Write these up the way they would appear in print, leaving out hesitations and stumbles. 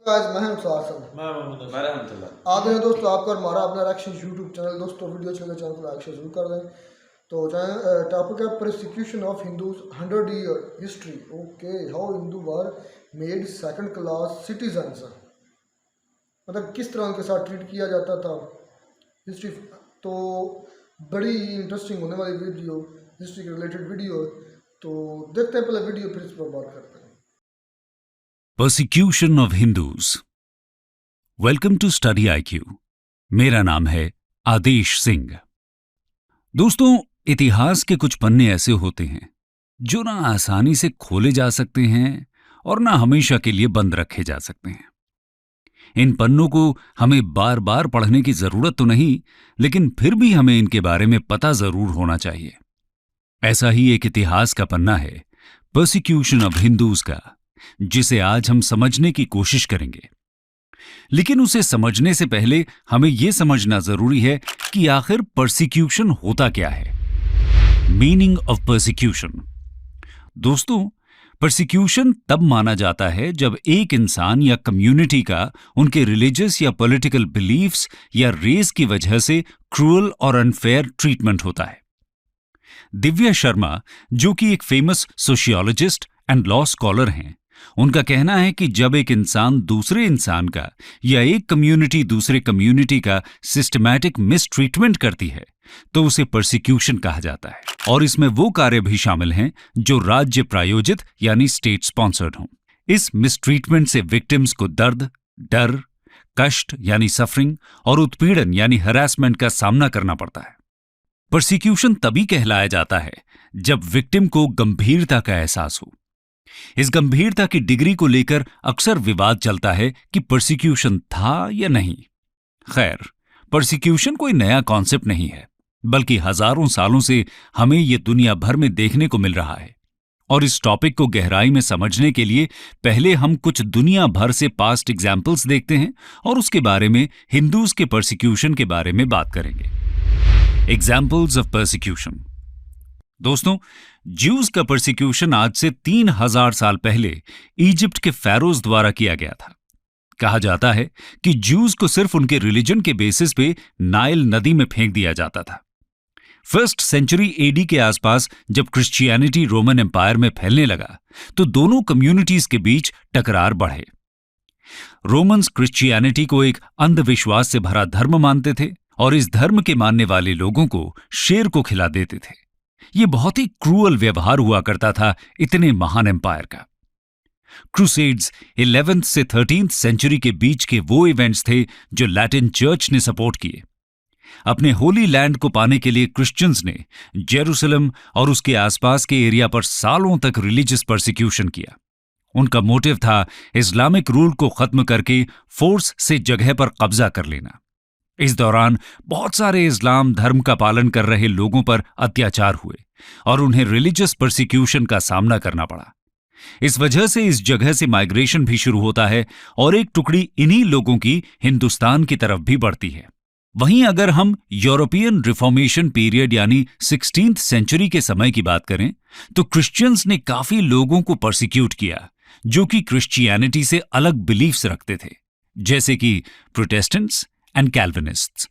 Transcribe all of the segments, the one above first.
आज मैं हूं सासन आते हैं दोस्तों आपका और हमारा अपना रिएक्शन यूट्यूब चैनल। दोस्तों वीडियो अच्छी लगे चैनल को लाइक शेयर जरूर कर दें। तो टॉपिक है persecution of Hindus 100 year history. Okay, how Hindu were made second class citizens, मतलब किस तरह उनके साथ ट्रीट किया जाता था हिस्ट्री। तो बड़ी इंटरेस्टिंग होने वाली वीडियो, हिस्ट्री के रिलेटेड वीडियो। तो देखते हैं पहले वीडियो, फिर इस पर बात करते हैं। Persecution of Hindus. Welcome to study IQ। मेरा नाम है आदेश सिंह। दोस्तों, इतिहास के कुछ पन्ने ऐसे होते हैं जो ना आसानी से खोले जा सकते हैं और ना हमेशा के लिए बंद रखे जा सकते हैं। इन पन्नों को हमें बार बार पढ़ने की जरूरत तो नहीं, लेकिन फिर भी हमें इनके बारे में पता जरूर होना चाहिए। ऐसा ही एक इतिहास का पन्ना है परसिक्यूशन ऑफ हिंदूज का, जिसे आज हम समझने की कोशिश करेंगे। लेकिन उसे समझने से पहले हमें यह समझना जरूरी है कि आखिर परसिक्यूशन होता क्या है। Meaning of persecution. दोस्तों, परसिक्यूशन तब माना जाता है जब एक इंसान या कम्युनिटी का उनके रिलीजियस या पॉलिटिकल बिलीफ्स या रेस की वजह से क्रूअल और अनफेयर ट्रीटमेंट होता है। दिव्या शर्मा, जो कि एक famous sociologist and law scholar हैं, उनका कहना है कि जब एक इंसान दूसरे इंसान का या एक कम्युनिटी दूसरे कम्युनिटी का सिस्टमैटिक मिसट्रीटमेंट करती है तो उसे परसिक्यूशन कहा जाता है। और इसमें वो कार्य भी शामिल हैं जो राज्य प्रायोजित यानी स्टेट स्पॉन्सर्ड हों। इस मिसट्रीटमेंट से विक्टिम्स को दर्द, डर, कष्ट यानी सफरिंग और उत्पीड़न यानी हरासमेंट का सामना करना पड़ता है। परसिक्यूशन तभी कहलाया जाता है जब विक्टिम को गंभीरता का एहसास हो। इस गंभीरता की डिग्री को लेकर अक्सर विवाद चलता है कि परसिक्यूशन था या नहीं। खैर, परसिक्यूशन कोई नया कॉन्सेप्ट नहीं है, बल्कि हजारों सालों से हमें यह दुनिया भर में देखने को मिल रहा है। और इस टॉपिक को गहराई में समझने के लिए पहले हम कुछ दुनिया भर से पास्ट एग्जाम्पल्स देखते हैं और उसके बारे में हिंदूज के परसिक्यूशन के बारे में बात करेंगे। Examples of persecution. दोस्तों, ज्यूज का परसिक्यूशन आज से 3000 साल पहले इजिप्ट के pharaohs द्वारा किया गया था। कहा जाता है कि ज्यूज को सिर्फ उनके रिलीजन के बेसिस पे नाइल नदी में फेंक दिया जाता था। 1st सेंचुरी AD के आसपास जब क्रिश्चियनिटी रोमन एम्पायर में फैलने लगा तो दोनों कम्युनिटीज के बीच टकरार बढ़े। रोमन्स क्रिश्चियनिटी को एक अंधविश्वास से भरा धर्म मानते थे और इस धर्म के मानने वाले लोगों को शेर को खिला देते थे। यह बहुत ही क्रूअल व्यवहार हुआ करता था इतने महान एम्पायर का। क्रूसेड्स 11th से 13th सेंचुरी के बीच के वो इवेंट्स थे जो लैटिन चर्च ने सपोर्ट किए। अपने होली लैंड को पाने के लिए क्रिश्चियंस ने जेरूसलम और उसके आसपास के एरिया पर सालों तक रिलीजियस परसिक्यूशन किया। उनका मोटिव था इस्लामिक रूल को खत्म करके फोर्स से जगह पर कब्जा कर लेना। इस दौरान बहुत सारे इस्लाम धर्म का पालन कर रहे लोगों पर अत्याचार हुए और उन्हें रिलीजियस परसिक्यूशन का सामना करना पड़ा। इस वजह से इस जगह से माइग्रेशन भी शुरू होता है और एक टुकड़ी इन्हीं लोगों की हिंदुस्तान की तरफ भी बढ़ती है। वहीं अगर हम यूरोपियन रिफॉर्मेशन पीरियड यानी 16th सेंचुरी के समय की बात करें तो क्रिश्चियंस ने काफी लोगों को परसिक्यूट किया जो कि क्रिश्चियनिटी से अलग बिलीफ्स रखते थे, जैसे कि प्रोटेस्टेंट्स एंड कैल्विनिस्ट्स।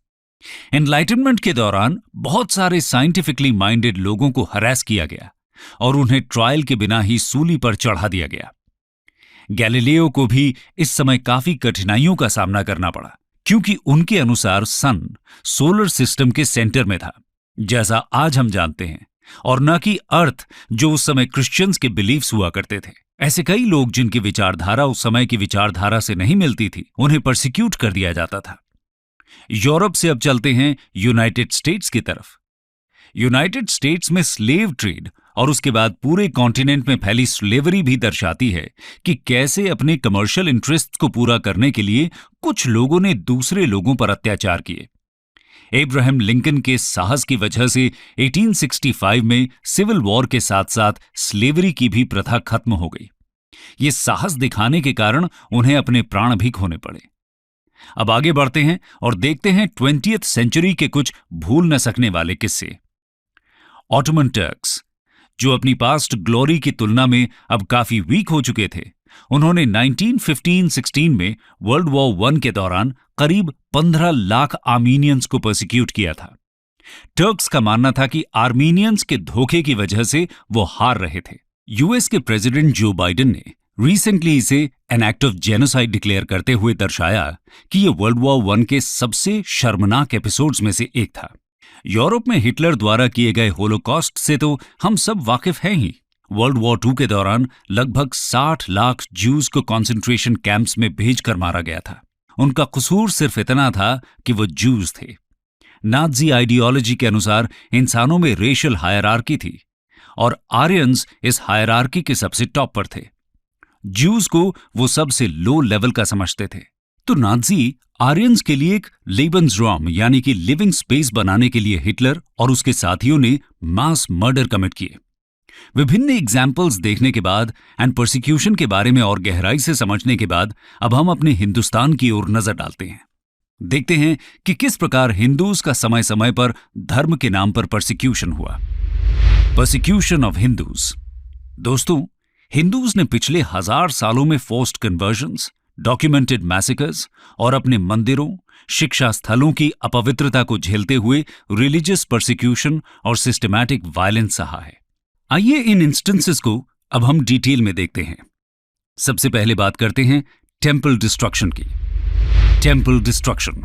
एनलाइटनमेंट के दौरान बहुत सारे साइंटिफिकली माइंडेड लोगों को हरास किया गया और उन्हें ट्रायल के बिना ही सूली पर चढ़ा दिया गया। गैलीलियो को भी इस समय काफी कठिनाइयों का सामना करना पड़ा, क्योंकि उनके अनुसार सन सोलर सिस्टम के सेंटर में था, जैसा आज हम जानते हैं, और न कि अर्थ, जो उस समय क्रिश्चियंस के बिलीफ्स हुआ करते थे। ऐसे कई लोग जिनकी विचारधारा उस समय की विचारधारा से नहीं मिलती थी, उन्हें परसिक्यूट कर दिया जाता था। यूरोप से अब चलते हैं यूनाइटेड स्टेट्स की तरफ। यूनाइटेड स्टेट्स में स्लेव ट्रेड और उसके बाद पूरे कॉन्टिनेंट में फैली स्लेवरी भी दर्शाती है कि कैसे अपने कमर्शियल इंटरेस्ट को पूरा करने के लिए कुछ लोगों ने दूसरे लोगों पर अत्याचार किए। एब्राहम लिंकन के साहस की वजह से 1865 में सिविल वॉर के साथ साथ स्लेवरी की भी प्रथा खत्म हो गई। ये साहस दिखाने के कारण उन्हें अपने प्राण भी खोने पड़े। अब आगे बढ़ते हैं और देखते हैं 20th सेंचुरी के कुछ भूल न सकने वाले किस्से। ऑटोमन टर्क्स, जो अपनी पास्ट ग्लोरी की तुलना में अब काफी वीक हो चुके थे, उन्होंने 1915-16 में वर्ल्ड वॉर 1 के दौरान करीब 15 लाख आर्मीनियंस को परसिक्यूट किया था। टर्क्स का मानना था कि आर्मीनियंस के धोखे की वजह से वो हार रहे थे। यूएस के प्रेसिडेंट जो बाइडेन ने रिसेंटली इसे an act of genocide declare करते हुए दर्शाया कि ये वर्ल्ड वॉर 1 के सबसे शर्मनाक एपिसोड्स में से एक था। यूरोप में हिटलर द्वारा किए गए होलोकॉस्ट से तो हम सब वाकिफ हैं ही। वर्ल्ड वॉर 2 के दौरान लगभग 60 लाख ज्यूज को कॉन्सेंट्रेशन कैंप्स में भेजकर मारा गया था। उनका कसूर सिर्फ इतना था कि वो ज्यूज थे। नाज़ी आइडियोलॉजी के अनुसार इंसानों में रेशियल हायरार्की थी और आर्यंस इस हायरार्की के सबसे टॉप पर थे। ज्यूज को वो सबसे लो लेवल का समझते थे। तो नाज़ी आर्यंस के लिए एक लेबन्सराum यानी कि लिविंग स्पेस बनाने के लिए हिटलर और उसके साथियों ने मास मर्डर कमिट किए। विभिन्न एग्जाम्पल्स देखने के बाद एंड परसिक्यूशन के बारे में और गहराई से समझने के बाद अब हम अपने हिंदुस्तान की ओर नजर डालते हैं। देखते हैं कि किस प्रकार हिंदूज का समय समय पर धर्म के नाम पर परसिक्यूशन हुआ। Persecution of Hindus. दोस्तों, हिंदूज ने पिछले 1000 सालों में फोर्स्ड कन्वर्जन्स, डॉक्यूमेंटेड मैसेकर्स और अपने मंदिरों, शिक्षा स्थलों की अपवित्रता को झेलते हुए रिलीजियस परसिक्यूशन और सिस्टमैटिक वायलेंस सहा है। आइए इन इंस्टेंसेस को अब हम डिटेल में देखते हैं। सबसे पहले बात करते हैं टेम्पल डिस्ट्रक्शन की। Temple destruction.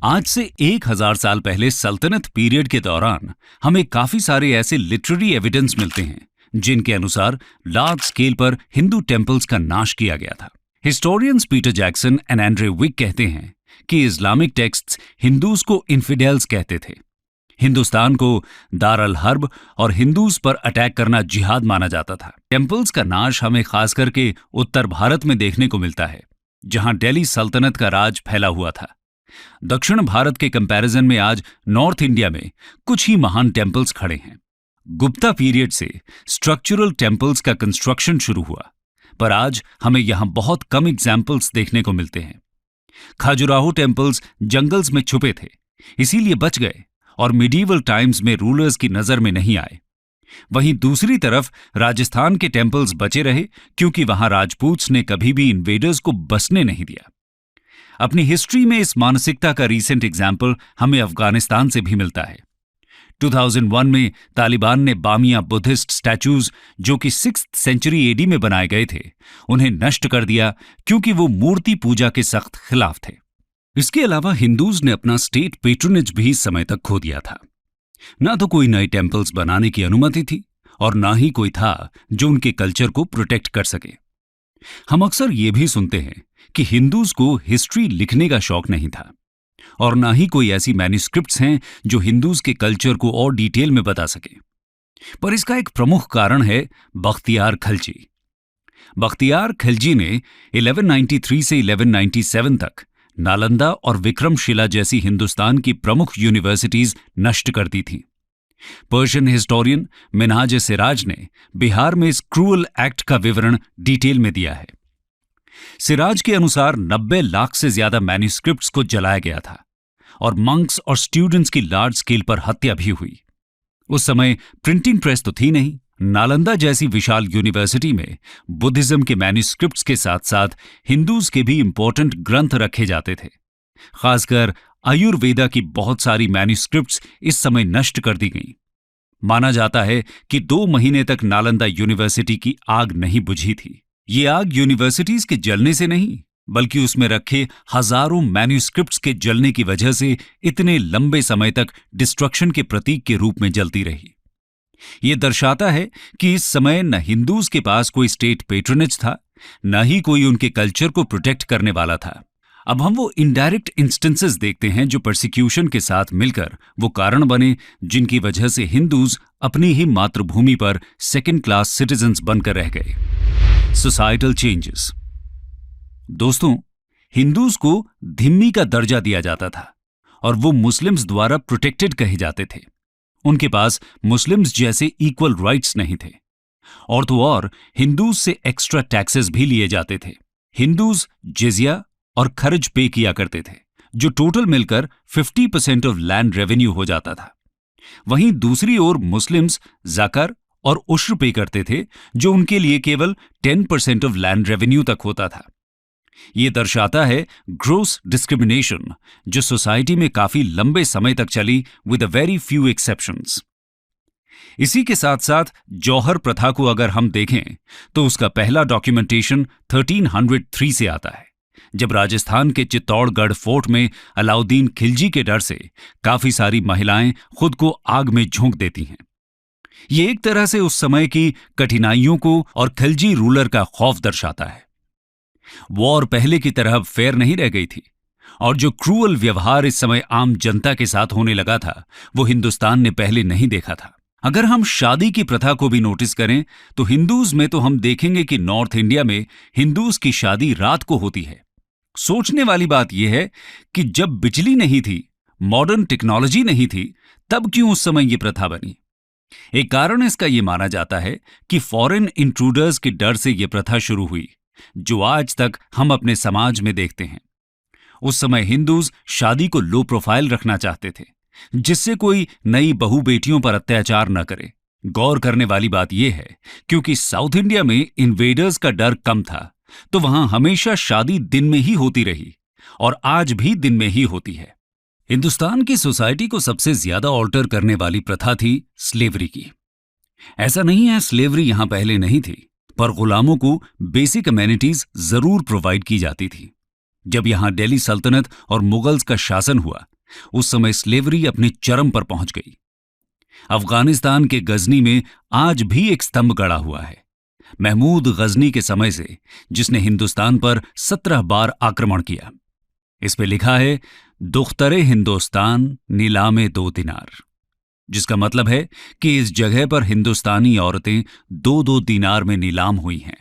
आज से 1000 साल पहले सल्तनत पीरियड के दौरान हमें काफी सारे ऐसे लिटरेरी एविडेंस मिलते हैं जिनके अनुसार लार्ज स्केल पर हिंदू टेम्पल्स का नाश किया गया था। Historians Peter Jackson and Andre Wink कहते हैं कि इस्लामिक टेक्स्ट्स हिंदूज को इन्फिडेल्स कहते थे। हिंदुस्तान को दार अल हर्ब और हिंदूज पर अटैक करना जिहाद माना जाता था। टेम्पल्स का नाश हमें खास करके उत्तर भारत में देखने को मिलता है, जहां दिल्ली सल्तनत का राज फैला हुआ था। दक्षिण भारत के कंपैरिजन में आज नॉर्थ इंडिया में कुछ ही महान टेम्पल्स खड़े हैं। गुप्ता पीरियड से स्ट्रक्चरल टेम्पल्स का कंस्ट्रक्शन शुरू हुआ, पर आज हमें यहां बहुत कम एग्जाम्पल्स देखने को मिलते हैं। खाजुराहो टेम्पल्स जंगल्स में छुपे थे, इसीलिए बच गए और मिडीवल टाइम्स में रूलर्स की नजर में नहीं आए। वहीं दूसरी तरफ राजस्थान के टेम्पल्स बचे रहे क्योंकि वहां राजपूत्स ने कभी भी इन्वेडर्स को बसने नहीं दिया। अपनी हिस्ट्री में इस मानसिकता का रीसेंट एग्जाम्पल हमें अफगानिस्तान से भी मिलता है। 2001 में तालिबान ने बामिया बुद्धिस्ट स्टैचूज जो कि 6th सेंचुरी एडी में बनाए गए थे, उन्हें नष्ट कर दिया क्योंकि वो मूर्ति पूजा के सख्त खिलाफ थे। इसके अलावा हिंदूज ने अपना स्टेट पेट्रोनेज भी समय तक खो दिया था। ना तो कोई नए टेम्पल्स बनाने की अनुमति थी और ना ही कोई था जो उनके कल्चर को प्रोटेक्ट कर सके। हम अक्सर ये भी सुनते हैं कि हिंदूज को हिस्ट्री लिखने का शौक नहीं था और ना ही कोई ऐसी मैन्युस्क्रिप्ट्स हैं जो हिंदूज के कल्चर को और डिटेल में बता सके। पर इसका एक प्रमुख कारण है बख्तियार खिलजी। बख्तियार खिलजी ने 1193 से 1197 तक नालंदा और विक्रमशिला जैसी हिंदुस्तान की प्रमुख यूनिवर्सिटीज नष्ट कर दी थीं। पर्शियन हिस्टोरियन मिनहाज सिराज ने बिहार में इस क्रूअल एक्ट का विवरण डिटेल में दिया है। सिराज के अनुसार 90 लाख से ज्यादा मैन्युस्क्रिप्ट्स को जलाया गया था और मंक्स और स्टूडेंट्स की लार्ज स्केल पर हत्या भी हुई। उस समय प्रिंटिंग प्रेस तो थी नहीं। नालंदा जैसी विशाल यूनिवर्सिटी में बुद्धिज्म के मैन्युस्क्रिप्ट्स के साथ साथ हिंदूज के भी इंपॉर्टेंट ग्रंथ रखे जाते थे। खासकर आयुर्वेदा की बहुत सारी मैन्युस्क्रिप्ट्स इस समय नष्ट कर दी गईं। माना जाता है कि 2 महीने तक नालंदा यूनिवर्सिटी की आग नहीं बुझी थी। ये आग यूनिवर्सिटीज के जलने से नहीं, बल्कि उसमें रखे हजारों मैन्युस्क्रिप्ट्स के जलने की वजह से इतने लंबे समय तक डिस्ट्रक्शन के प्रतीक के रूप में जलती रही। यह दर्शाता है कि इस समय न हिंदूज के पास कोई स्टेट पेट्रोनेज था, न ही कोई उनके कल्चर को प्रोटेक्ट करने वाला था। अब हम वो इनडायरेक्ट इंस्टेंसेस देखते हैं जो परसिक्यूशन के साथ मिलकर वो कारण बने जिनकी वजह से हिंदूज अपनी ही मातृभूमि पर सेकेंड क्लास सिटीजन्स बनकर रह गए। Societal changes. दोस्तों, हिंदूज को धिम्मी का दर्जा दिया जाता था और वो मुस्लिम्स द्वारा प्रोटेक्टेड कहे जाते थे। उनके पास मुस्लिम्स जैसे इक्वल राइट्स नहीं थे। और तो और हिंदूज से एक्स्ट्रा टैक्सेस भी लिए जाते थे। हिंदूज जिजिया और खर्च पे किया करते थे, जो टोटल मिलकर 50% ऑफ लैंड रेवेन्यू हो जाता था। वहीं दूसरी ओर मुस्लिम्स ज़कर और उश्र पे करते थे, जो उनके लिए केवल 10% ऑफ लैंड रेवेन्यू तक होता था। ये दर्शाता है ग्रोस डिस्क्रिमिनेशन, जो सोसाइटी में काफी लंबे समय तक चली with a very few exceptions. इसी के साथ साथ जौहर प्रथा को अगर हम देखें तो उसका पहला डॉक्यूमेंटेशन 1303 से आता है, जब राजस्थान के चित्तौड़गढ़ फोर्ट में अलाउद्दीन खिलजी के डर से काफी सारी महिलाएं खुद को आग में झोंक देती हैं। ये एक तरह से उस समय की कठिनाइयों को और खिलजी रूलर का खौफ दर्शाता है। वॉर पहले की तरह फेयर नहीं रह गई थी, और जो क्रूअल व्यवहार इस समय आम जनता के साथ होने लगा था, वो हिंदुस्तान ने पहले नहीं देखा था। अगर हम शादी की प्रथा को भी नोटिस करें तो हिंदूज में तो हम देखेंगे कि नॉर्थ इंडिया में हिंदूज की शादी रात को होती है। सोचने वाली बात यह है कि जब बिजली नहीं थी, मॉडर्न टेक्नोलॉजी नहीं थी, तब क्यों उस समय यह प्रथा बनी? एक कारण इसका यह माना जाता है कि फॉरेन इंट्रूडर्स के डर से यह प्रथा शुरू हुई, जो आज तक हम अपने समाज में देखते हैं। उस समय हिंदूज शादी को लो प्रोफाइल रखना चाहते थे, जिससे कोई नई बहू बेटियों पर अत्याचार न करे। गौर करने वाली बात यह है, क्योंकि साउथ इंडिया में इन्वेडर्स का डर कम था, तो वहां हमेशा शादी दिन में ही होती रही, और आज भी दिन में ही होती है। हिंदुस्तान की सोसाइटी को सबसे ज्यादा ऑल्टर करने वाली प्रथा थी स्लेवरी की। ऐसा नहीं है स्लेवरी यहां पहले नहीं थी, पर गुलामों को बेसिक अमेनिटीज जरूर प्रोवाइड की जाती थी। जब यहां दिल्ली सल्तनत और मुगल्स का शासन हुआ, उस समय स्लेवरी अपने चरम पर पहुंच गई। अफगानिस्तान के गजनी में आज भी एक स्तंभ गड़ा हुआ है, महमूद गजनी के समय से, जिसने हिंदुस्तान पर 17 बार आक्रमण किया। इस पे लिखा है, दुख्तरे हिंदुस्तान नीलामे 2 दिनार, जिसका मतलब है कि इस जगह पर हिंदुस्तानी औरतें 2-2 दिनार में नीलाम हुई हैं।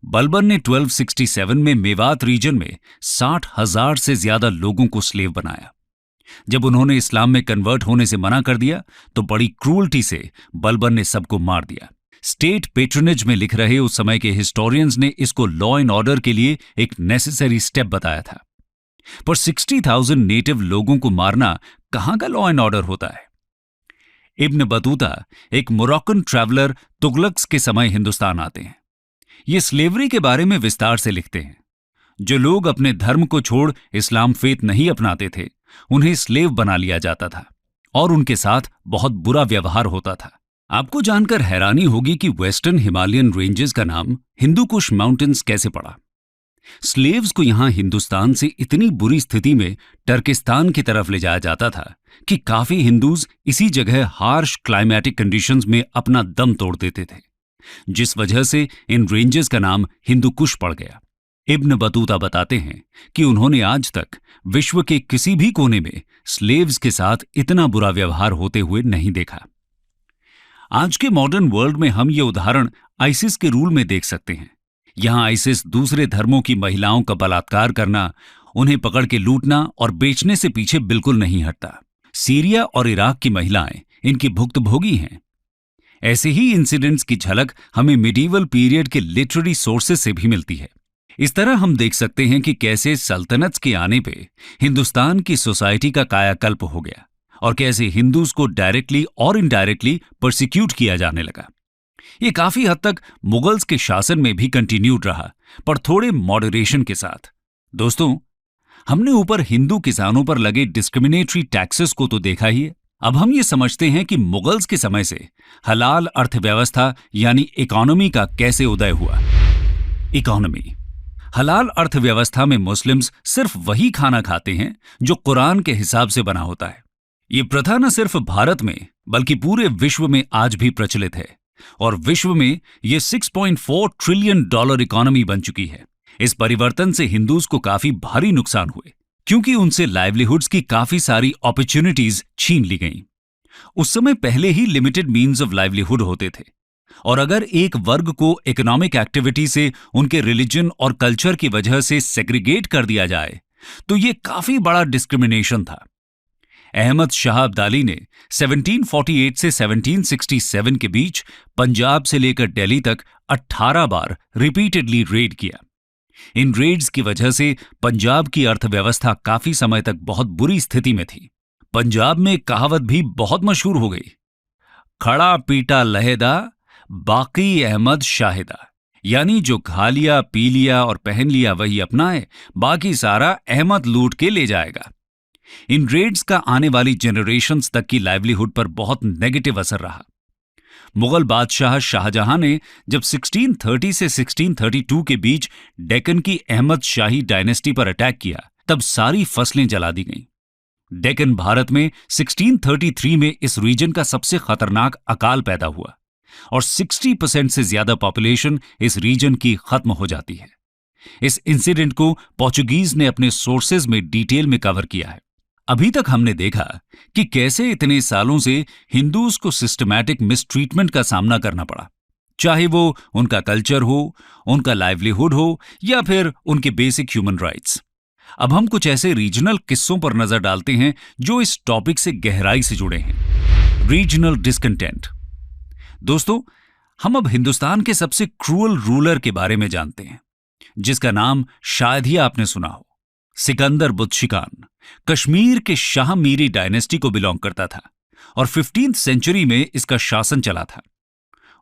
बलबन ने 1267 में मेवात रीजन में 60,000 से ज्यादा लोगों को स्लेव बनाया। जब उन्होंने इस्लाम में कन्वर्ट होने से मना कर दिया तो बड़ी क्रूअल्टी से बलबन ने सबको मार दिया। स्टेट पेट्रोनेज में लिख रहे उस समय के हिस्टोरियंस ने इसको लॉ एंड ऑर्डर के लिए एक नेसेसरी स्टेप बताया था, पर 60,000 नेटिव लोगों को मारना कहां का लॉ एंड ऑर्डर होता है? इब्न बतूता, एक मोरक्कन ट्रैवलर, तुगलक्स के समय हिंदुस्तान आते हैं। ये स्लेवरी के बारे में विस्तार से लिखते हैं। जो लोग अपने धर्म को छोड़ इस्लाम फेथ नहीं अपनाते थे, उन्हें स्लेव बना लिया जाता था और उनके साथ बहुत बुरा व्यवहार होता था। आपको जानकर हैरानी होगी कि वेस्टर्न हिमालयन रेंजेस का नाम हिंदू कुश माउंटेन्स कैसे पड़ा। स्लेव्स को यहां हिंदुस्तान से इतनी बुरी स्थिति में टर्किस्तान की तरफ ले जाया जाता था कि काफी हिंदूज इसी जगह हार्श क्लाइमेटिक कंडीशंस में अपना दम तोड़ देते थे, जिस वजह से इन रेंजेस का नाम हिंदू कुश पड़ गया। इब्न बतूता बताते हैं कि उन्होंने आज तक विश्व के किसी भी कोने में स्लेव्स के साथ इतना बुरा व्यवहार होते हुए नहीं देखा। आज के मॉडर्न वर्ल्ड में हम ये उदाहरण आइसिस के रूल में देख सकते हैं। यहां आइसिस दूसरे धर्मों की महिलाओं का बलात्कार करना, उन्हें पकड़ के लूटना और बेचने से पीछे बिल्कुल नहीं हटता। सीरिया और इराक की महिलाएं इनकी भुक्तभोगी हैं। ऐसे ही इंसिडेंट्स की झलक हमें मिडीवल पीरियड के लिटरेरी सोर्सेस से भी मिलती है। इस तरह हम देख सकते हैं कि कैसे सल्तनत के आने पे हिंदुस्तान की सोसाइटी का कायाकल्प हो गया और कैसे हिंदूज को डायरेक्टली और इनडायरेक्टली परसिक्यूट किया जाने लगा। ये काफी हद तक मुगल्स के शासन में भी कंटिन्यूड रहा, पर थोड़े मॉडरेशन के साथ। दोस्तों, हमने ऊपर हिंदू किसानों पर लगे डिस्क्रिमिनेटरी टैक्सेस को तो देखा ही है। अब हम ये समझते हैं कि मुगल्स के समय से हलाल अर्थव्यवस्था यानी इकोनॉमी का कैसे उदय हुआ। इकोनॉमी, हलाल अर्थव्यवस्था में मुस्लिम्स सिर्फ वही खाना खाते हैं जो कुरान के हिसाब से बना होता है। ये प्रथा न सिर्फ भारत में बल्कि पूरे विश्व में आज भी प्रचलित है और विश्व में ये $6.4 ट्रिलियन इकोनॉमी बन चुकी है। इस परिवर्तन से हिंदूज को काफी भारी नुकसान हुए, क्योंकि उनसे लाइवलीहुड्स की काफी सारी अपॉर्चुनिटीज छीन ली गईं। उस समय पहले ही लिमिटेड मीन्स ऑफ लाइवलीहुड होते थे, और अगर एक वर्ग को इकोनॉमिक एक्टिविटी से उनके रिलीजन और कल्चर की वजह से सेग्रीगेट कर दिया जाए तो ये काफी बड़ा डिस्क्रिमिनेशन था। अहमद शाह अब्दाली ने 1748 से 1767 के बीच पंजाब से लेकर दिल्ली तक 18 बार रिपीटेडली रेड किया। इन रेड्स की वजह से पंजाब की अर्थव्यवस्था काफी समय तक बहुत बुरी स्थिति में थी। पंजाब में कहावत भी बहुत मशहूर हो गई, खड़ा पीटा लहेदा बाकी अहमद शाहिदा, यानी जो खा लिया, पी लिया और पहन लिया वही अपना है, बाकी सारा अहमद लूट के ले जाएगा। इन रेड्स का आने वाली जनरेशन्स तक की लाइवलीहुड पर बहुत नेगेटिव असर रहा। मुगल बादशाह शाहजहां ने जब 1630 से 1632 के बीच डेक्कन की अहमद शाही डायनेस्टी पर अटैक किया, तब सारी फसलें जला दी गईं। डेक्कन भारत में 1633 में इस रीजन का सबसे खतरनाक अकाल पैदा हुआ और 60% से ज्यादा पॉपुलेशन इस रीजन की खत्म हो जाती है। इस इंसिडेंट को पोर्चुगीज ने अपने सोर्सेज में डिटेल में कवर किया है। अभी तक हमने देखा कि कैसे इतने सालों से हिंदूज को सिस्टमैटिक मिसट्रीटमेंट का सामना करना पड़ा, चाहे वो उनका कल्चर हो, उनका लाइवलीहुड हो या फिर उनके बेसिक ह्यूमन राइट्स। अब हम कुछ ऐसे रीजनल किस्सों पर नजर डालते हैं जो इस टॉपिक से गहराई से जुड़े हैं। Regional discontent. दोस्तों, हम अब हिंदुस्तान के सबसे क्रूअल रूलर के बारे में जानते हैं, जिसका नाम शायद ही आपने सुना हो। सिकंदर बुत्शिकान कश्मीर के शाह मीरी डायनेस्टी को बिलोंग करता था और 15th सेंचुरी में इसका शासन चला था।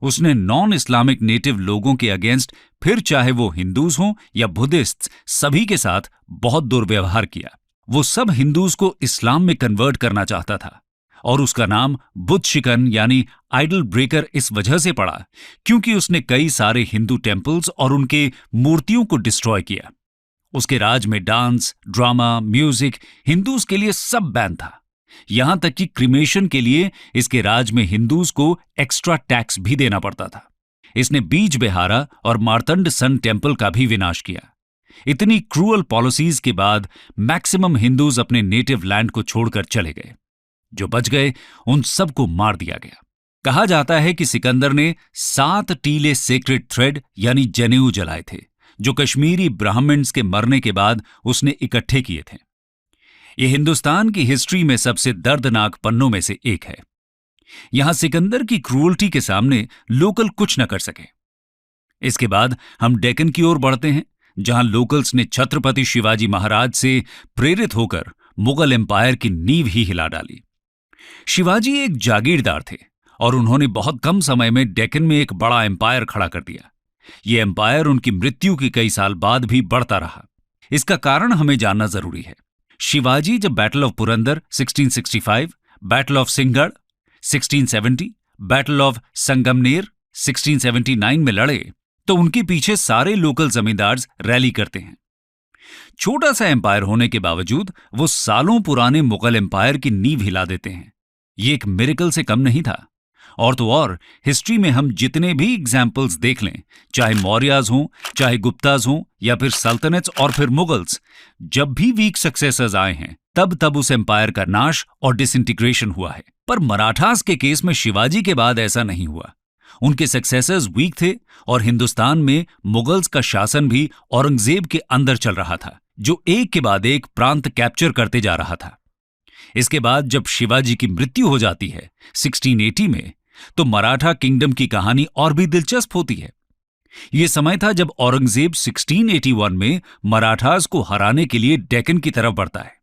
उसने नॉन इस्लामिक नेटिव लोगों के अगेंस्ट, फिर चाहे वो हिंदूज हों या बुद्धिस्ट, सभी के साथ बहुत दुर्व्यवहार किया। वो सब हिंदूज को इस्लाम में कन्वर्ट करना चाहता था और उसका नाम बुत्शिकन यानी आइडल ब्रेकर इस वजह से पड़ा क्योंकि उसने कई सारे हिंदू टेम्पल्स और उनके मूर्तियों को डिस्ट्रॉय किया। उसके राज में डांस, ड्रामा, म्यूजिक, हिंदूज के लिए सब बैन था। यहां तक कि क्रिमेशन के लिए इसके राज में हिंदूज को एक्स्ट्रा टैक्स भी देना पड़ता था। इसने बीज बिहारा और मार्तंड सन टेम्पल का भी विनाश किया। इतनी क्रूअल पॉलिसीज के बाद मैक्सिमम हिंदूज अपने नेटिव लैंड को छोड़कर चले गए। जो बच गए उन सबको मार दिया गया। कहा जाता है कि सिकंदर ने 7 टीले सेक्रेड थ्रेड यानी जनेऊ जलाए थे, जो कश्मीरी ब्राह्मण्स के मरने के बाद उसने इकट्ठे किए थे। यह हिंदुस्तान की हिस्ट्री में सबसे दर्दनाक पन्नों में से एक है। यहां सिकंदर की क्रूअल्टी के सामने लोकल कुछ न कर सके। इसके बाद हम डेक्कन की ओर बढ़ते हैं, जहां लोकल्स ने छत्रपति शिवाजी महाराज से प्रेरित होकर मुगल एम्पायर की नींव ही हिला डाली। शिवाजी एक जागीरदार थे और उन्होंने बहुत कम समय में डेक्कन में एक बड़ा एम्पायर खड़ा कर दिया। यह एम्पायर उनकी मृत्यु के कई साल बाद भी बढ़ता रहा। इसका कारण हमें जानना जरूरी है। शिवाजी जब battle of Purandar 1665, battle of Sinhagad 1670, battle of Sangamner 1679 में लड़े तो उनके पीछे सारे लोकल जमींदार रैली करते हैं। छोटा सा एम्पायर होने के बावजूद वो सालों पुराने मुगल एम्पायर की नींव हिला देते हैं। ये एक मिरेकल से कम नहीं था। और तो और हिस्ट्री में हम जितने भी एग्जाम्पल्स देख लें, चाहे मौर्याज हों, चाहे गुप्ताज हों या फिर सल्तनत्स और फिर मुगल्स, जब भी वीक सक्सेसर्स आए हैं तब उस एम्पायर का नाश और डिसइंटीग्रेशन हुआ है। पर मराठास के केस में शिवाजी के बाद ऐसा नहीं हुआ। उनके सक्सेसर्स वीक थे और हिंदुस्तान में मुगल्स का शासन भी औरंगजेब के अंदर चल रहा था, जो एक के बाद एक प्रांत कैप्चर करते जा रहा था। इसके बाद जब शिवाजी की मृत्यु हो जाती है 1680 में, तो मराठा किंगडम की कहानी और भी दिलचस्प होती है। यह समय था जब औरंगजेब 1681 में मराठास को हराने के लिए डेक्कन की तरफ बढ़ता है।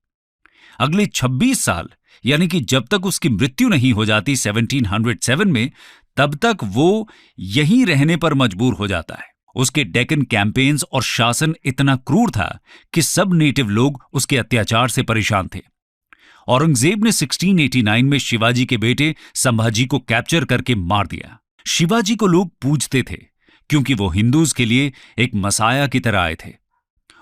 अगले 26 साल यानी कि जब तक उसकी मृत्यु नहीं हो जाती 1707 में, तब तक वो यहीं रहने पर मजबूर हो जाता है। उसके डेक्कन कैंपेन्स और शासन इतना क्रूर था कि सब नेटिव लोग उसके अत्याचार से परेशान थे। औरंगजेब ने 1689 में शिवाजी के बेटे संभाजी को कैप्चर करके मार दिया। शिवाजी को लोग पूजते थे क्योंकि वो हिंदूज के लिए एक मसाया की तरह आए थे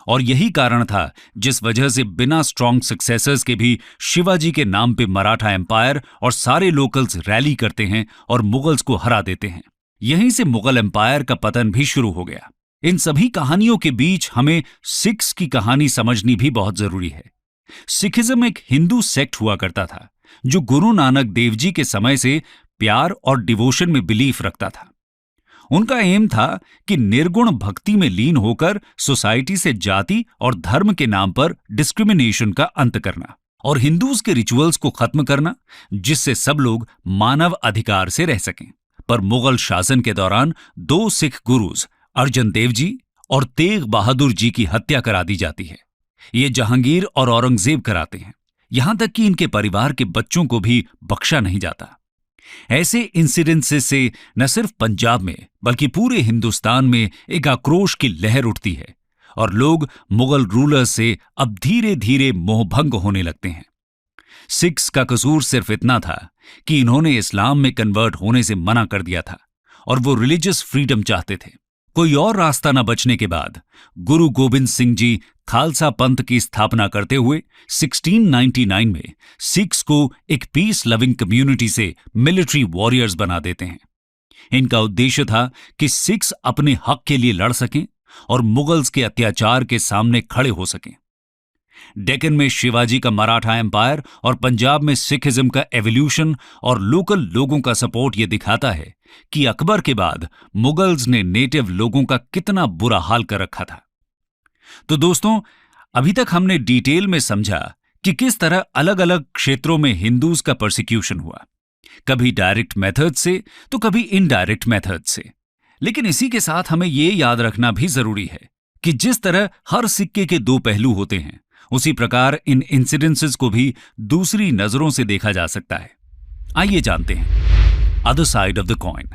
और यही कारण था जिस वजह से बिना स्ट्रॉन्ग सक्सेसर्स के भी शिवाजी के नाम पे मराठा एम्पायर और सारे लोकल्स रैली करते हैं और मुगल्स को हरा देते हैं। यहीं से मुगल एम्पायर का पतन भी शुरू हो गया। इन सभी कहानियों के बीच हमें सिख्स की कहानी समझनी भी बहुत जरूरी है। सिखिज्म एक हिंदू सेक्ट हुआ करता था जो गुरु नानक देव जी के समय से प्यार और डिवोशन में बिलीफ रखता था। उनका एम था कि निर्गुण भक्ति में लीन होकर सोसाइटी से जाति और धर्म के नाम पर डिस्क्रिमिनेशन का अंत करना और हिंदूज के रिचुअल्स को खत्म करना, जिससे सब लोग मानव अधिकार से रह सकें। पर मुगल शासन के दौरान 2 सिख गुरुज अर्जन देव जी और तेग बहादुर जी की हत्या करा दी जाती है। ये जहांगीर और औरंगजेब कराते हैं। यहां तक कि इनके परिवार के बच्चों को भी बख्शा नहीं जाता। ऐसे इंसिडेंसेस से न सिर्फ पंजाब में बल्कि पूरे हिंदुस्तान में एक आक्रोश की लहर उठती है और लोग मुगल रूलर्स से अब धीरे धीरे मोहभंग होने लगते हैं। सिख्स का कसूर सिर्फ इतना था कि इन्होंने इस्लाम में कन्वर्ट होने से मना कर दिया था और वो रिलीजियस फ्रीडम चाहते थे। कोई और रास्ता न बचने के बाद गुरु गोबिंद सिंह जी खालसा पंथ की स्थापना करते हुए 1699 में सिख्स को एक पीस लविंग कम्युनिटी से मिलिट्री वॉरियर्स बना देते हैं। इनका उद्देश्य था कि सिख्स अपने हक के लिए लड़ सकें और मुगल्स के अत्याचार के सामने खड़े हो सकें। डेक्कन में शिवाजी का मराठा एम्पायर और पंजाब में सिखिज्म का एवोल्यूशन और लोकल लोगों का सपोर्ट ये दिखाता है कि अकबर के बाद मुगल्स ने नेटिव लोगों का कितना बुरा हाल कर रखा था। तो दोस्तों, अभी तक हमने डिटेल में समझा कि किस तरह अलग अलग क्षेत्रों में हिंदूज का परसिक्यूशन हुआ, कभी डायरेक्ट मेथड से तो कभी इनडायरेक्ट मेथड से। लेकिन इसी के साथ हमें यह याद रखना भी जरूरी है कि जिस तरह हर सिक्के के दो पहलू होते हैं, उसी प्रकार इन इंसिडेंसेस को भी दूसरी नजरों से देखा जा सकता है। आइए जानते हैं other side of the coin.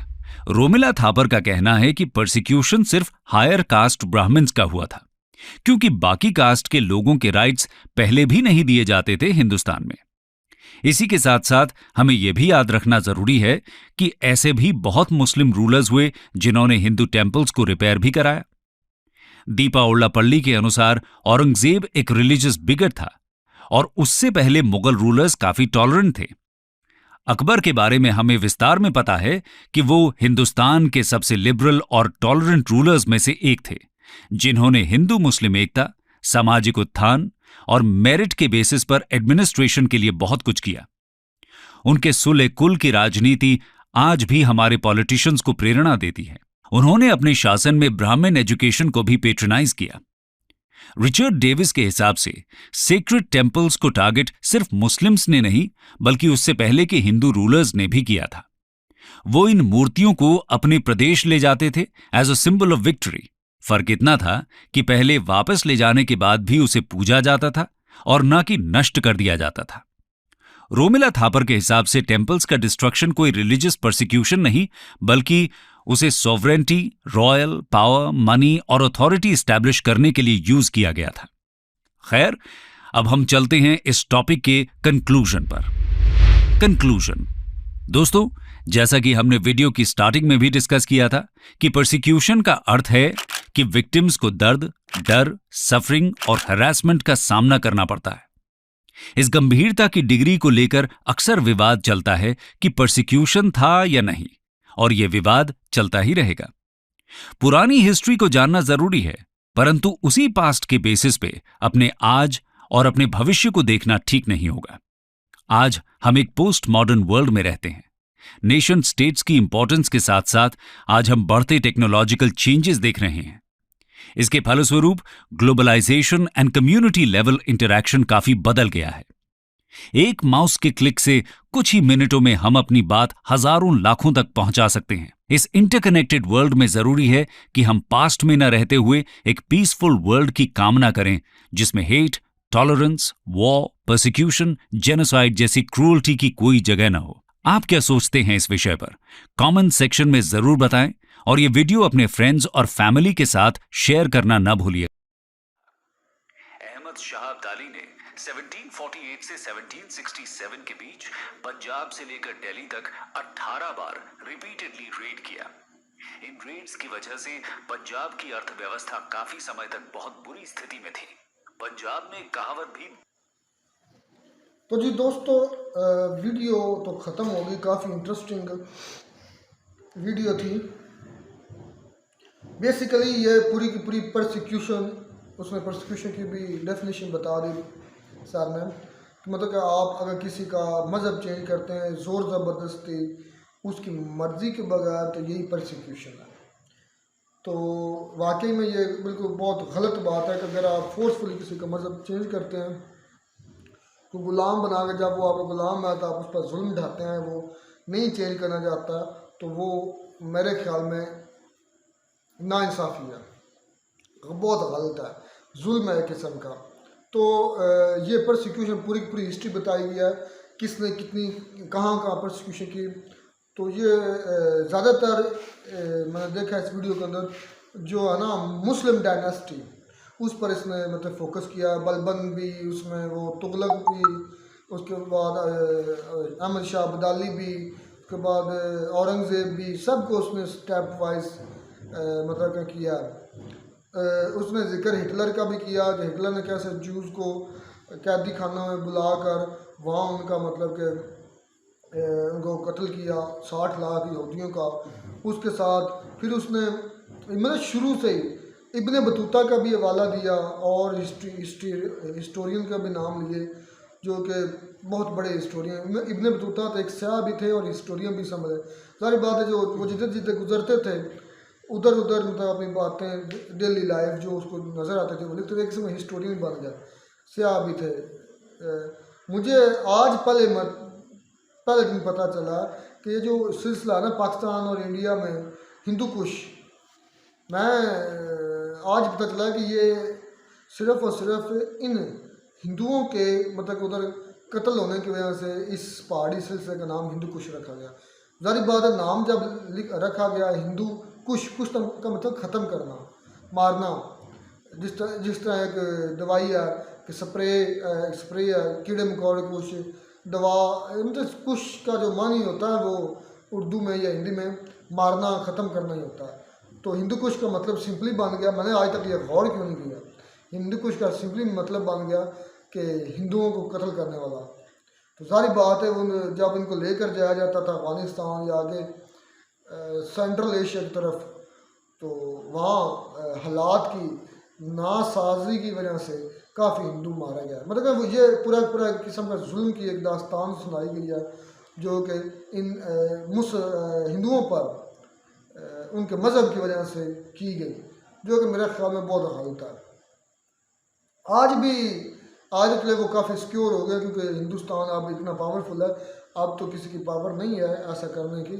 Romila Thapar का कहना है कि परसिक्यूशन सिर्फ हायर कास्ट ब्राह्मण्स का हुआ था, क्योंकि बाकी कास्ट के लोगों के राइट्स पहले भी नहीं दिए जाते थे हिंदुस्तान में। इसी के साथ साथ हमें यह भी याद रखना जरूरी है कि ऐसे भी बहुत मुस्लिम रूलर्स हुए जिन्होंने हिंदू टेम्पल्स को रिपेयर भी कराया। दीपा उल्लापल्ली के अनुसार औरंगजेब एक रिलीजियस बिगट था और उससे पहले मुगल रूलर्स काफी टॉलरेंट थे। अकबर के बारे में हमें विस्तार में पता है कि वो हिंदुस्तान के सबसे लिबरल और टॉलरेंट रूलर्स में से एक थे, जिन्होंने हिंदू मुस्लिम एकता, सामाजिक उत्थान और मेरिट के बेसिस पर एडमिनिस्ट्रेशन के लिए बहुत कुछ किया। उनके सुले कुल की राजनीति आज भी हमारे पॉलिटिशियंस को प्रेरणा देती है। उन्होंने अपने शासन में ब्राह्मण एजुकेशन को भी पेट्रोनाइज किया। रिचर्ड डेविस के हिसाब से सेक्रेड टेम्पल्स को टारगेट सिर्फ मुस्लिम्स ने नहीं बल्कि उससे पहले के हिंदू रूलर्स ने भी किया था। वो इन मूर्तियों को अपने प्रदेश ले जाते थे as a symbol of victory. फर्क इतना था कि पहले वापस ले जाने के बाद भी उसे पूजा जाता था और न कि नष्ट कर दिया जाता था। रोमिला थापर के हिसाब से टेम्पल्स का डिस्ट्रक्शन कोई रिलीजियस परसिक्यूशन नहीं बल्कि उसे सॉवरेंटी, रॉयल पावर, मनी और अथॉरिटी एस्टैब्लिश करने के लिए यूज किया गया था। खैर, अब हम चलते हैं इस टॉपिक के कंक्लूजन पर। कंक्लूजन दोस्तों, जैसा कि हमने वीडियो की स्टार्टिंग में भी डिस्कस किया था कि परसिक्यूशन का अर्थ है कि विक्टिम्स को दर्द, डर, सफरिंग और हैरेसमेंट का सामना करना पड़ता है। इस गंभीरता की डिग्री को लेकर अक्सर विवाद चलता है कि परसिक्यूशन था या नहीं, और यह विवाद चलता ही रहेगा। पुरानी हिस्ट्री को जानना जरूरी है, परंतु उसी पास्ट के बेसिस पे अपने आज और अपने भविष्य को देखना ठीक नहीं होगा। आज हम एक पोस्ट मॉडर्न वर्ल्ड में रहते हैं। नेशन स्टेट्स की इंपॉर्टेंस के साथ साथ आज हम बढ़ते टेक्नोलॉजिकल चेंजेस देख रहे हैं। इसके फलस्वरूप globalisation and community level interaction काफी बदल गया है। एक माउस के क्लिक से कुछ ही मिनटों में हम अपनी बात हजारों लाखों तक पहुंचा सकते हैं। इस इंटरकनेक्टेड वर्ल्ड में जरूरी है कि हम पास्ट में न रहते हुए एक पीसफुल वर्ल्ड की कामना करें, जिसमें hate, tolerance, war, persecution, genocide जैसी क्रूअल्टी की कोई जगह न हो। आप क्या सोचते हैं इस विषय पर? कमेंट सेक्शन में जरूर बताएं और ये वीडियो अपने फ्रेंड्स और फैमिली के साथ शेयर करना न भूलिए। अहमद शाह अब्दाली ने 1748 से 1767 के बीच पंजाब से लेकर दिल्ली तक 18 बार रिपीटेडली रेड किया। इन रेड्स की वजह से पंजाब की अर्थव्यवस्था काफी समय तक बहुत बुरी स्थिति में थी। पंजाब में कहावत भी। तो जी दोस्तों, वीडियो तो ख़त्म हो गई। काफ़ी इंटरेस्टिंग वीडियो थी। बेसिकली ये पूरी की पूरी परसिक्यूशन, उसमें परसिक्यूशन की भी डेफिनेशन बता दी सर ने, मतलब कि आप अगर किसी का मज़हब चेंज करते हैं ज़ोर ज़बरदस्ती, उसकी मर्ज़ी के बगैर, तो यही परसिक्यूशन है। तो वाकई में ये बिल्कुल बहुत गलत बात है कि अगर आप फोर्सफुली किसी का मज़हब चेंज करते हैं तो गुलाम बना के, जब वो आपका गुलाम है तो आप उस पर जुल्म ढाते हैं, वो नहीं चेंज करना चाहता, तो वो मेरे ख्याल में नाइंसाफ़ी है, बहुत गलत है, जुल्म है किस्म का। तो ये परसिक्यूशन पूरी की पूरी हिस्ट्री बताई हुई है, किसने कितनी कहाँ परसिक्यूशन की। तो ये ज़्यादातर मैंने देखा इस वीडियो के अंदर जो है ना मुस्लिम डायनेस्टी उस पर इसने मतलब फोकस किया। बलबन भी उसमें, वो तुगलक भी, उसके बाद अहमद शाह अब्दाली भी, उसके बाद औरंगज़ेब भी, सबको उसने स्टेप वाइज मतलब किया। उसने जिक्र हिटलर का भी किया कि हिटलर ने कैसे जूस को कैदी खानों में बुलाकर वहाँ उनका मतलब कि उनको कत्ल किया 60 लाख यहूदियों का। उसके साथ फिर उसने मतलब शुरू से ही इब्ने बतूता का भी हवाला दिया और हिस्टोरियन का भी नाम लिए जो कि बहुत बड़े हिस्टोरियन। इब्ने बतूता तो एक स्याह भी थे और हिस्टोरियन भी समझे। सारी बात है जो वो जिधर जिधर गुजरते थे उधर उधर मतलब अपनी बातें डेली लाइफ जो उसको नज़र आते थे वो लिखते थे। एक समय हिस्टोरियन बन गया, स्याह भी थे। मुझे आज पहले दिन पता चला कि ये जो सिलसिला है ना पाकिस्तान और इंडिया में हिंदू कुश, मैं आज पता चला कि ये सिर्फ़ और सिर्फ इन हिंदुओं के मतलब उधर कत्ल होने की वजह से इस पहाड़ी सिलसिले का नाम हिंदू कुश रखा गया। ज़ाहिर बात है नाम जब रखा गया हिंदू कुश, कुश का मतलब ख़त्म करना, मारना। जिस तरह एक दवाई है कि स्प्रे है, कीड़े मकोड़े कुश दवा, मतलब कुश का जो मानी होता है वो उर्दू में या हिंदी में मारना, ख़त्म करना ही होता है। तो हिंदू कुश का मतलब सिंपली बन गया, मैंने आज तक ये गौर क्यों नहीं किया, हिंदू कुश का सिंपली मतलब बन गया कि हिंदुओं को कत्ल करने वाला। तो सारी बात है उन जब इनको लेकर जाया जाता था अफ़गानिस्तान या आगे सेंट्रल एशिया की तरफ, तो वहाँ हालात की नासाजी की वजह से काफ़ी हिंदू मारा गया। मतलब ये पूरा किस्म का जुल्म की एक दास्तान सुनाई गई है जो कि इन हिंदुओं पर उनके मज़हब की वजह से की गई, जो कि मेरे ख्याल में बहुत गलत है। आज के लिए वो काफ़ी सिक्योर हो गया क्योंकि हिंदुस्तान अब इतना पावरफुल है, अब तो किसी की पावर नहीं है ऐसा करने की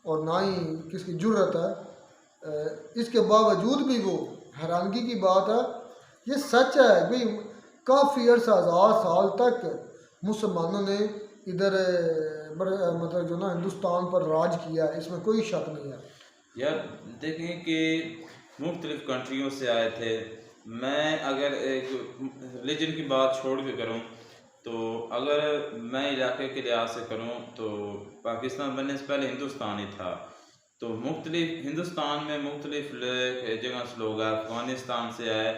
और ना ही किसकी जुर्रत है। इसके बावजूद भी वो हैरानगी की बात है, ये सच है भाई काफ़ी अर्सा 1000 साल तक मुसलमानों ने इधर मतलब जो ना हिंदुस्तान पर राज किया है, इसमें कोई शक नहीं है। यार देखें कि मुख्तलिफ़ कंट्रियों से आए थे। मैं अगर एक रिलीजन की बात छोड़ के करूँ तो अगर मैं इलाके के लिहाज से करूँ तो पाकिस्तान बनने से पहले हिंदुस्तान ही था। तो मुख्तलिफ हिंदुस्तान में मुख्तलिफ जगह से लोग आए, अफ़गानिस्तान से आए,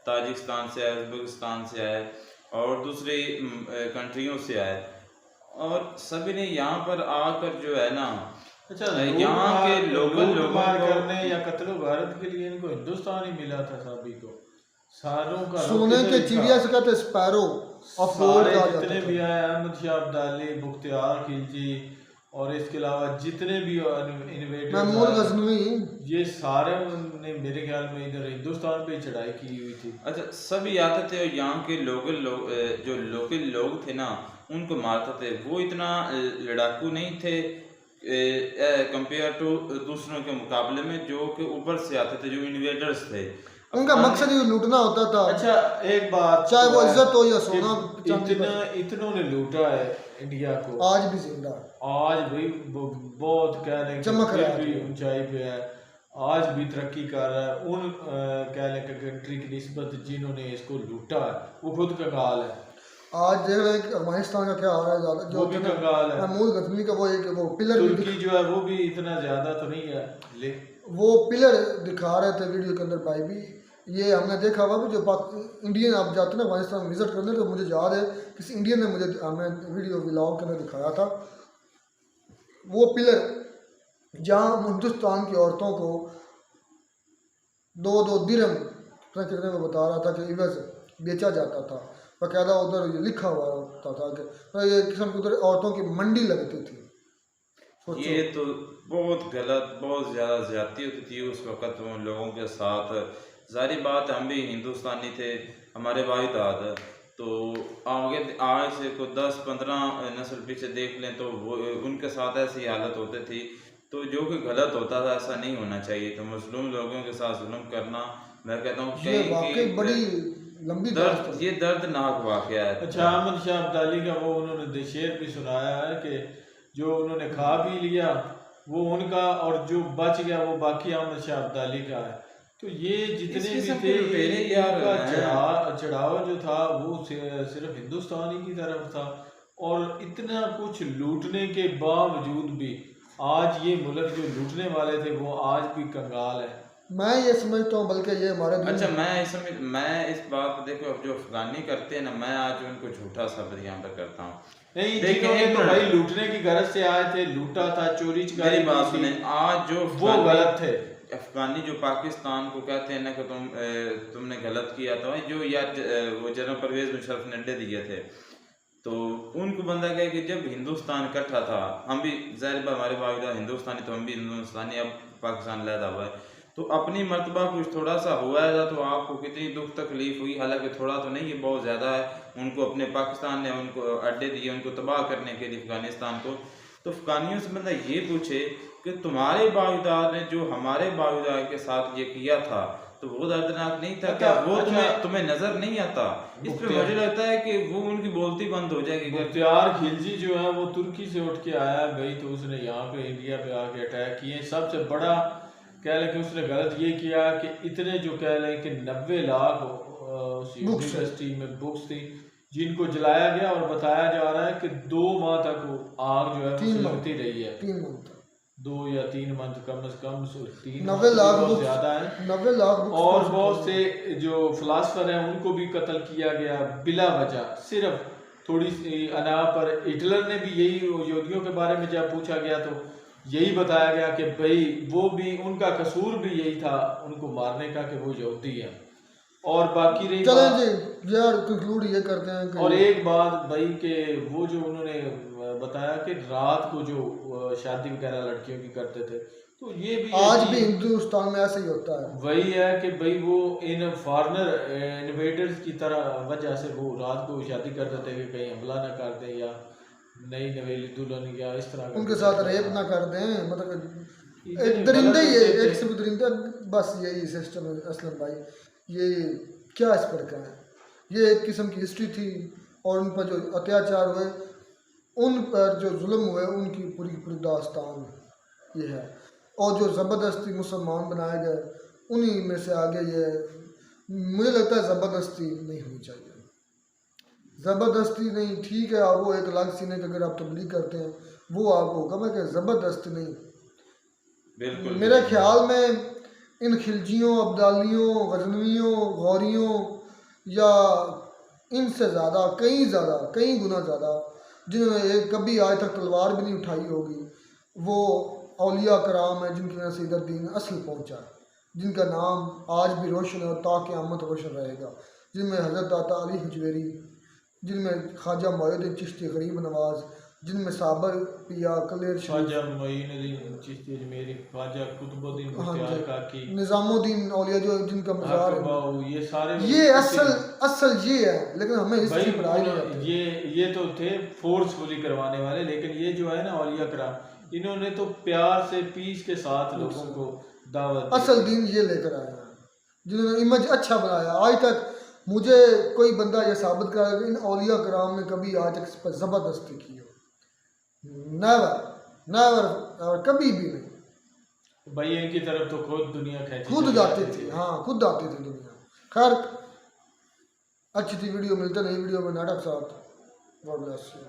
ताजिकिस्तान से आए, उज़्बेकिस्तान से आए और दूसरी कंट्रियों से आए और सभी ने यहाँ पर आकर जो है ना यहाँ के लोगों करने या कत्ल भारत के लिए इनको हिंदुस्तान ही मिला था सभी को, सारों का सोने के चिड़िया से कहते स्पैरो ऑफ गोल्ड कहा जाता जितने भी आए अहमद शाह अब्दाली, बुख्तियार खिलजी और इसके अलावा जितने भी इन्वेडर ये सारे ने मेरे ख्याल में इधर हिंदुस्तान पे चढ़ाई की हुई थी। अच्छा सभी आते थे और यहाँ के जो लोकल लोग थे ना उनको मारते थे। वो इतना लड़ाकू नहीं थे कंपेयर टू दूसरों के मुकाबले में जो कि ऊपर से आते थे, जो इन्वेडर्स थे। उनका मकसद ही लूटना होता था। अच्छा एक बात, चाहे वो इज्जत हो या सोना, इतनों ने लूटा है इंडिया को, आज भी जिंदा, आज भी बहुत कह लें चमक रहा है, ऊंचाई पे है, आज भी तरक्की कर रहा है। उन कह लें कंट्री की निस्बत जिन्होंने इसको लूटा है वो खुद कंगाल है। आज देख रहे हैं अफगानिस्तान का क्या हो रहा है, ज्यादा जो भी कंगाल है। महमूद गजनी का वो पिलर तुर्की जो है वो भी इतना ज्यादा तो नहीं है, वो पिलर दिखा रहे थे वीडियो के अंदर भाई भी। ये हमने देखा हुआ भी जो इंडियन आप जाते हैं ना अफगानिस्तान विजिट करने, तो मुझे याद है किसी इंडियन ने हमें वीडियो व्लॉग के अंदर दिखाया था वो पिलर जहाँ हिंदुस्तान की औरतों को 2-2 दिरहम कितने को बता रहा था कि इवज़ बेचा जाता था। बाकायदा उधर ये लिखा हुआ होता था कि ये किस्म की उधर औरतों की मंडी लगती थी। ये तो बहुत गलत, बहुत ज़्यादा ज़्यादती होती थी उस वक़्त उन लोगों के साथ। ज़ाहिर बात हम भी हिंदुस्तानी थे, हमारे भाई दादा, तो आगे आज से को 10-15 नस्ल पीछे देख लें तो वो उनके साथ ऐसी हालत होती थी। तो जो कि गलत होता था, ऐसा नहीं होना चाहिए। तो मुस्लिम लोगों के साथ जुल्म करना, मैं कहता हूँ बड़ी लंबी ये दर्दनाक वाक़या है। अच्छा अहमद शाह अब्दाली का वो उन्होंने शेर भी सुनाया है कि जो उन्होंने खा भी लिया वो उनका, और जो बच गया वो बाकी अहमद शाह अब्दाली का है। तो ये जितने भी थे इनका चढ़ाव जो था वो सिर्फ हिंदुस्तान ही की तरफ था। और इतना कुछ लूटने के बावजूद भी आज ये मुल्क जो लूटने वाले थे वो आज भी कंगाल है। मैं ये समझता हूँ, बल्कि ये हमारे अच्छा, मैं इस बात को देखो, अब जो अफगानी करते हैं ना, मैं आज उनको झूठा शब्द यहाँ पर करता हूँ। नहीं, जिन्होंने तो भाई लूटने की गरज से आए थे, लूटा था, चोरी चकारी बात सुने, आज जो वो गलत थे। अफगानी जो पाकिस्तान को कहते हैं ना कि तुमने गलत किया था, जो यार वो जनरल परवेज मुशर्रफ ने अड्डे दिए थे, तो उनको बंदा कहे कि जब हिंदुस्तान इकट्ठा था, हम भी ज़ाहिर हमारे बावजूद हिंदुस्तानी, तो हम भी हिंदुस्तानी, अब पाकिस्तान लहदा हुआ है, तो अपनी मर्तबा कुछ थोड़ा सा हुआ है तो आपको कितनी दुख तकलीफ हुई, हालांकि थोड़ा तो नहीं, ये बहुत ज़्यादा है। उनको अपने पाकिस्तान ने उनको अड्डे दिए उनको तबाह करने के लिए अफगानिस्तान को। तो अफगानियों से बंदा ये पूछे कि तुम्हारे बावजूद ने जो हमारे बावजूद के साथ ये किया था, तो वो दर्दनाक नहीं था क्या? वो तुम्हें नजर नहीं आता? इस पे मुझे लगता है कि वो उनकी बोलती बंद हो जाएगी। मुख्तियार खिलजी जो है वो तुर्की से उठ के आया भाई, तो उसने यहाँ पे इंडिया पे आके अटैक किए। सबसे बड़ा कह लें कि उसने गलत ये किया कि इतने जो कह लें कि 90 लाख यूनिवर्सिटी में बुक्स थी जिनको जलाया गया, और बताया जा रहा है कि 2 माह तक आग जो है लगती रही है। 3 मंथ 2 या 3 मंथ कम से कम 3 90 लाख ज्यादा है। 90 लाख और बहुत से जो फिलासफर हैं उनको भी कत्ल किया गया बिला वजह, सिर्फ थोड़ी सी अना पर। हिटलर ने भी यही, यहूदियों के बारे में जब पूछा गया तो यही बताया गया कि भाई वो भी, उनका कसूर भी यही था उनको मारने का कि वो यहूदी है। और बाकी रही चलें जी यार, कंक्लूड ये करते हैं कि और एक बात भाई कि वो जो उन्होंने बताया कि रात को जो शादी वगैरह लड़कियों की करते थे, तो ये भी आज भी हिंदुस्तान में ऐसा ही होता है। वही है कि भाई वो इन फॉरेनर इन्वेडर्स की तरह वजह से वो रात को शादी करते थे कि कहीं हमला ना कर दें या नई नवेली दुल्हन या इस तरह उनके साथ रेप ना कर दें, मतलब एक दरिंदे ही है, एक से भी दरिंदा, बस यही सिस्टम है। असलम भाई ये क्या इस पर का है, ये एक किस्म की हिस्ट्री थी, और उन पर जो अत्याचार हुए, उन पर जो जुल्म हुए, उनकी पूरी पूरी दास्तान ये है। और जो ज़बरदस्ती मुसलमान बनाए गए, उन्हीं में से आगे ये मुझे लगता है ज़बरदस्ती नहीं होनी चाहिए। ज़बरदस्ती नहीं, ठीक है आप वो एक लाख सीने की अगर आप तबलीग करते हैं वो आपको हुक्म है कि ज़बरदस्ती नहीं। बिल्कुल मेरे ख्याल में इन खिलजियों, अब्दालियों, गजनवियों, गौरियों या इनसे ज़्यादा, कई गुना ज़्यादा, जिन्होंने कभी आज तक तलवार भी नहीं उठाई होगी, वो औलिया कराम है जिनकी वजह से इधर दीन असल पहुँचा, जिनका नाम आज भी रोशन है और ताक़यामत रोशन रहेगा, जिनमें हज़रत दाता अली हुजवेरी, जिनमें ख्वाजा मोइनुद्दीन चिश्ती गरीब नवाज, जिनमें साबर पिया कलेर ख्वाजा मोइनुद्दीन चिश्ती अजमेरी, ख्वाजा कुतुबुद्दीन मुख्तियार काकी, निज़ामुद्दीन औलिया जो जिनका मज़ार है, ये सारे ये असल ये है। लेकिन हमें हिस्ट्री पढ़ाई नहीं जाती। ये तो थे फोर्सफुली करवाने वाले, लेकिन ये जो है ना औलिया कराम, इन्होंने तो प्यार से पीस के साथ लोगों को दावत, असल दीन ये लेकर आए हैं, जिन्होंने इमेज अच्छा बनाया। आज तक मुझे कोई बंदा ये साबित करा कि इन औलिया कराम ने कभी आज तक इस पर ज़बरदस्ती की हो, नेवर, कभी भी नहीं। भाई इनकी तरफ तो खुद दुनिया खुद जाती थी, हाँ खुद आती थी दुनिया। खैर अच्छी थी वीडियो, मिलते नई वीडियो में नाटक साथ। God bless you.